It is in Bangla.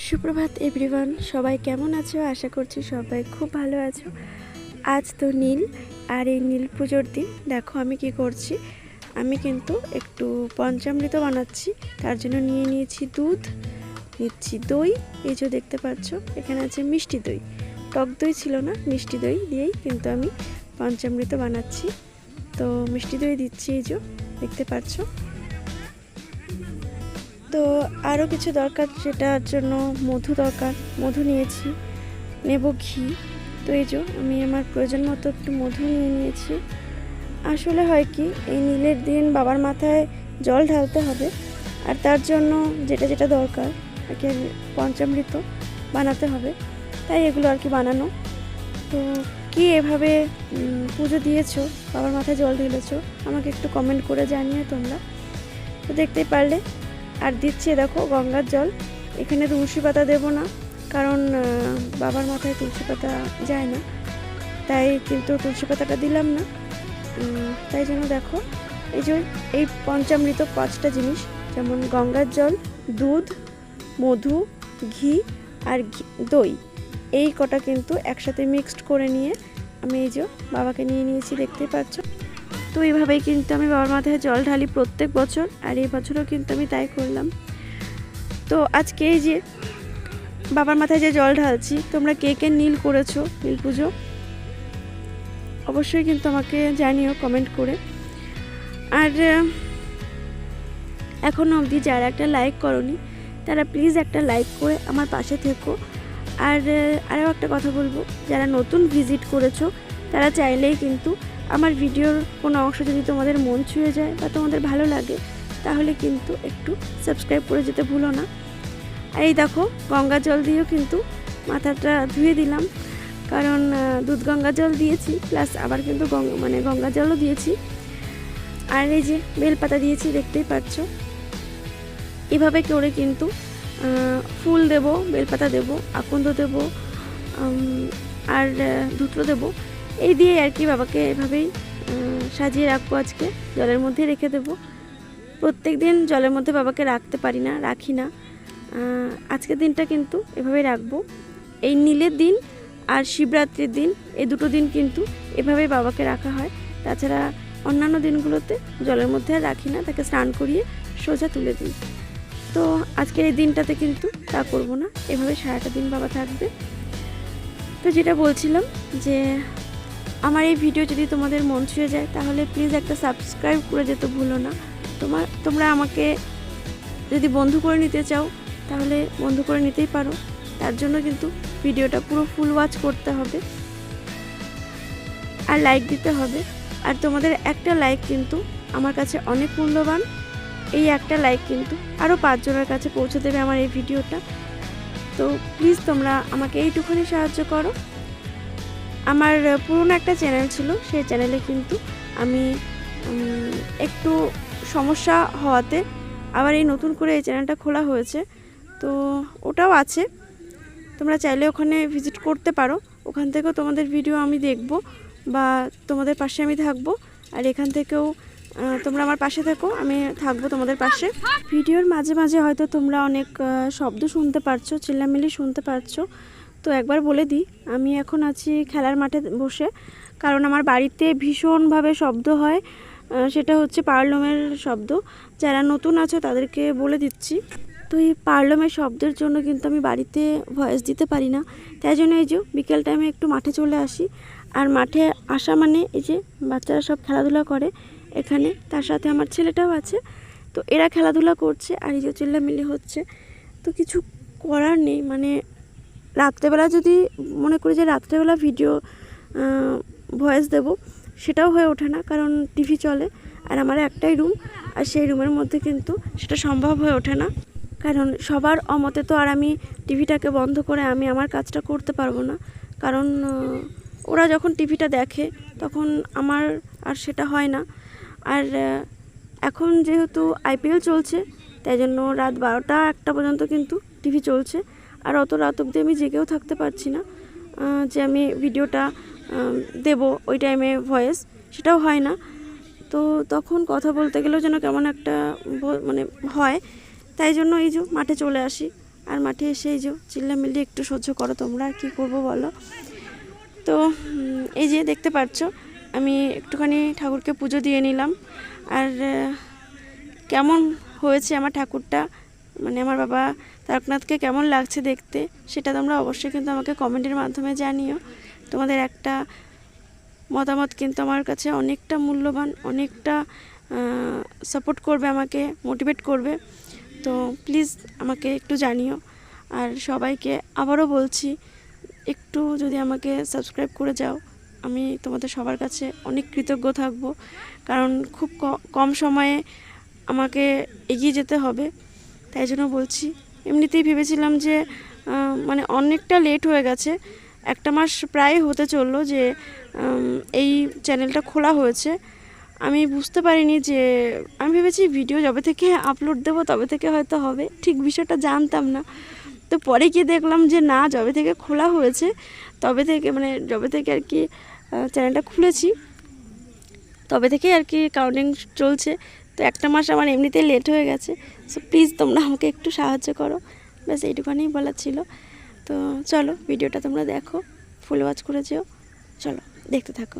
সুপ্রভাত এভরিওয়ান, সবাই কেমন আছো? আশা করছি সবাই খুব ভালো আছো। আজ তো নীল, আর এই নীল পুজোর দিন দেখো আমি কি করছি। আমি কিন্তু একটু পঞ্চামৃত বানাচ্ছি। তার জন্য নিয়ে নিয়েছি দুধ, নিচ্ছি দই। এই যে দেখতে পাচ্ছ এখানে আছে মিষ্টি দই, টক দই ছিল না, মিষ্টি দই দিয়েই কিন্তু আমি পঞ্চামৃত বানাচ্ছি। তো মিষ্টি দই দিচ্ছি, এই যে দেখতে পাচ্ছ। তো আরও কিছু দরকার, সেটার জন্য মধু দরকার, মধু নিয়েছি, নেব ঘি। তো এই যে আমি আমার প্রয়োজন মতো একটু মধু নিয়ে নিয়েছি। আসলে হয় কি, এই নীলের দিন বাবার মাথায় জল ঢালতে হবে, আর তার জন্য যেটা যেটা দরকার আর কি পঞ্চামৃত বানাতে হবে, তাই এগুলো আর কি বানানো। তো কি এভাবে পুজো দিয়েছো, বাবার মাথায় জল ঢেলেছো, আমাকে একটু কমেন্ট করে জানিয়ে তোমরা। তো দেখতেই পারলে, আর দিচ্ছি দেখো গঙ্গার জল। এখানে তুলসী পাতা দেবো না, কারণ বাবার মাথায় তুলসী পাতা যায় না, তাই কিন্তু তুলসী পাতাটা দিলাম না। তাই জন্য দেখো এই যে এই পঞ্চামৃত 5টা জিনিস, যেমন গঙ্গার জল, দুধ, মধু, ঘি আর দই, এই কটা কিন্তু একসাথে মিক্সড করে নিয়ে আমি এই যে বাবাকে নিয়ে নিয়েছি, দেখতেই পাচ্ছ। তো এইভাবেই কিন্তু আমি বাবার মাথায় জল ঢালি প্রত্যেক বছর, আর এই বছরও কিন্তু আমি তাই করলাম। তো আজকে এই যে বাবার মাথায় যে জল ঢালছি, তোমরা কে কে নীল করেছো, নীল পুজো অবশ্যই কিন্তু আমাকে জানিও কমেন্ট করে। আর এখনও অবধি যারা একটা লাইক করনি, তারা প্লিজ একটা লাইক করে আমার পাশে থেকো। আর আরও একটা কথা বলবো, যারা নতুন ভিজিট করেছো তারা চাইলেই কিন্তু আমার ভিডিওর কোনো অংশ যদি তোমাদের মন ছুঁয়ে যায় বা তোমাদের ভালো লাগে, তাহলে কিন্তু একটু সাবস্ক্রাইব করে যেতে ভুলো না। আর এই দেখো গঙ্গা জল দিয়েও কিন্তু মাথাটা ধুয়ে দিলাম, কারণ দুধ গঙ্গা জল দিয়েছি, প্লাস আবার কিন্তু গঙ্গা জলও দিয়েছি। আর এই যে বেলপাতা দিয়েছি, দেখতেই পাচ্ছ। এভাবে করে কিন্তু ফুল দেব, বেলপাতা দেব, আকন্দ দেব, আর ধুত্র দেব, এই দিয়ে আর কি বাবাকে এভাবেই সাজিয়ে রাখবো। আজকে জলের মধ্যে রেখে দেব। প্রত্যেক দিন জলের মধ্যে বাবাকে রাখতে পারি না, রাখি না। আজকের দিনটা কিন্তু এভাবেই রাখবো। এই নীলের দিন আর শিবরাত্রির দিন, এই দুটো দিন কিন্তু এভাবেই বাবাকে রাখা হয়। তাছাড়া অন্যান্য দিনগুলোতে জলের মধ্যে আর রাখি না, তাকে স্নান করিয়ে সোজা তুলে দিই। তো আজকের এই দিনটাতে কিন্তু তা করবো না, এভাবে সারাটা দিন বাবা থাকবে। তো যেটা বলছিলাম, যে আমার এই ভিডিও যদি তোমাদের মন ছুঁয়ে যায়, তাহলে প্লিজ একটা সাবস্ক্রাইব করে যেতে ভুলো না। তোমরা আমাকে যদি বন্ধু করে নিতে চাও, তাহলে বন্ধু করে নিতেই পারো। তার জন্য কিন্তু ভিডিওটা পুরো ফুল ওয়াচ করতে হবে, আর লাইক দিতে হবে। আর তোমাদের একটা লাইক কিন্তু আমার কাছে অনেক মূল্যবান। এই একটা লাইক কিন্তু আরও 5 জনের কাছে পৌঁছে দেবে আমার এই ভিডিওটা। তো প্লিজ তোমরা আমাকে এইটুখানি সাহায্য করো। আমার পুরনো একটা চ্যানেল ছিল, সেই চ্যানেলে কিন্তু আমি একটু সমস্যা হওয়াতে আবার এই নতুন করে এই চ্যানেলটা খোলা হয়েছে। তো ওটাও আছে, তোমরা চাইলে ওখানে ভিজিট করতে পারো। ওখান থেকেও তোমাদের ভিডিও আমি দেখব, বা তোমাদের পাশে আমি থাকবো। আর এখান থেকেও তোমরা আমার পাশে থাকো, আমি থাকবো তোমাদের পাশে। ভিডিওর মাঝে মাঝে হয়তো তোমরা অনেক শব্দ শুনতে পারছো, চিল্লামিল্লি শুনতে পারছো। তো একবার বলে দিই, আমি এখন আছি খেলার মাঠে বসে, কারণ আমার বাড়িতে ভীষণভাবে শব্দ হয়। সেটা হচ্ছে পারলমের শব্দ। যারা নতুন আছে তাদেরকে বলে দিচ্ছি। তো এই পারলমের শব্দের জন্য কিন্তু আমি বাড়িতে ভয়েস দিতে পারি না। তাই জন্য এই যে বিকেল টাইমে একটু মাঠে চলে আসি। আর মাঠে আসা মানে এই যে বাচ্চারা সব খেলাধুলা করে এখানে, তার সাথে আমার ছেলেটাও আছে। তো এরা খেলাধুলা করছে, আর এই যে চিল্লামিল্লি হচ্ছে। তো কিছু করার নেই, মানে রাত্রেবেলা যদি মনে করি যে রাত্রেবেলা ভিডিও ভয়েস দেব, সেটাও হয়ে ওঠে না, কারণ টিভি চলে। আর আমার একটাই রুম, আর সেই রুমের মধ্যে কিন্তু সেটা সম্ভব হয়ে ওঠে না, কারণ সবার অমতে তো আর আমি টিভিটাকে বন্ধ করে আমি আমার কাজটা করতে পারবো না। কারণ ওরা যখন টিভিটা দেখে তখন আমার আর সেটা হয় না। আর এখন যেহেতু IPL চলছে, তাই জন্য রাত 12টা-1টা পর্যন্ত কিন্তু টিভি চলছে। আর অত রাত অবধি আমি জেগেও থাকতে পারছি না, যে আমি ভিডিওটা দেব ওই টাইমে ভয়েস, সেটাও হয় না। তো তখন কথা বলতে গেলেও যেন কেমন একটা মানে হয়। তাই জন্য এই যে মাঠে চলে আসি। আর মাঠে এসে এই যে চিল্লামিল্লি একটু সহ্য করো তোমরা, আর কী করবো বলো। তো এই যে দেখতে পাচ্ছ আমি একটুখানি ঠাকুরকে পুজো দিয়ে নিলাম। আর কেমন হয়েছে আমার ঠাকুরটা, মানে আমার বাবা তারকনাথকে কেমন লাগছে দেখতে, সেটা তোমরা অবশ্যই কিন্তু আমাকে কমেন্টের মাধ্যমে জানিও। তোমাদের একটা মতামত কিন্তু আমার কাছে অনেকটা মূল্যবান, অনেকটা সাপোর্ট করবে, আমাকে মোটিভেট করবে। তো প্লিজ আমাকে একটু জানিও। আর সবাইকে আবারও বলছি, একটু যদি আমাকে সাবস্ক্রাইব করে যাও, আমি তোমাদের সবার কাছে অনেক কৃতজ্ঞ থাকব। কারণ খুব কম সময়ে আমাকে এগিয়ে যেতে হবে, তাই জন্য বলছি। এমনিতেই ভেবেছিলাম যে মানে অনেকটা লেট হয়ে গেছে, একটা মাস প্রায় হতে চললো যে এই চ্যানেলটা খোলা হয়েছে। আমি বুঝতে পারিনি যে, আমি ভেবেছি ভিডিও যবে থেকে আপলোড দেবো তবে থেকে হয়তো হবে, ঠিক বিষয়টা জানতাম না। তো পরে গিয়ে দেখলাম যে না, যবে থেকে খোলা হয়েছে তবে থেকে, মানে যবে থেকে আর কি চ্যানেলটা খুলেছি তবে থেকেই আর কি কাউন্টিং চলছে। তো একটা মাস আমার এমনিতেই লেট হয়ে গেছে। সো প্লিজ তোমরা আমাকে একটু সাহায্য করো, ব্যাস এইটুখানি বলার ছিল। তো চলো ভিডিওটা তোমরা দেখো, ফুল ওয়াচ করে যেও, চলো দেখতে থাকো।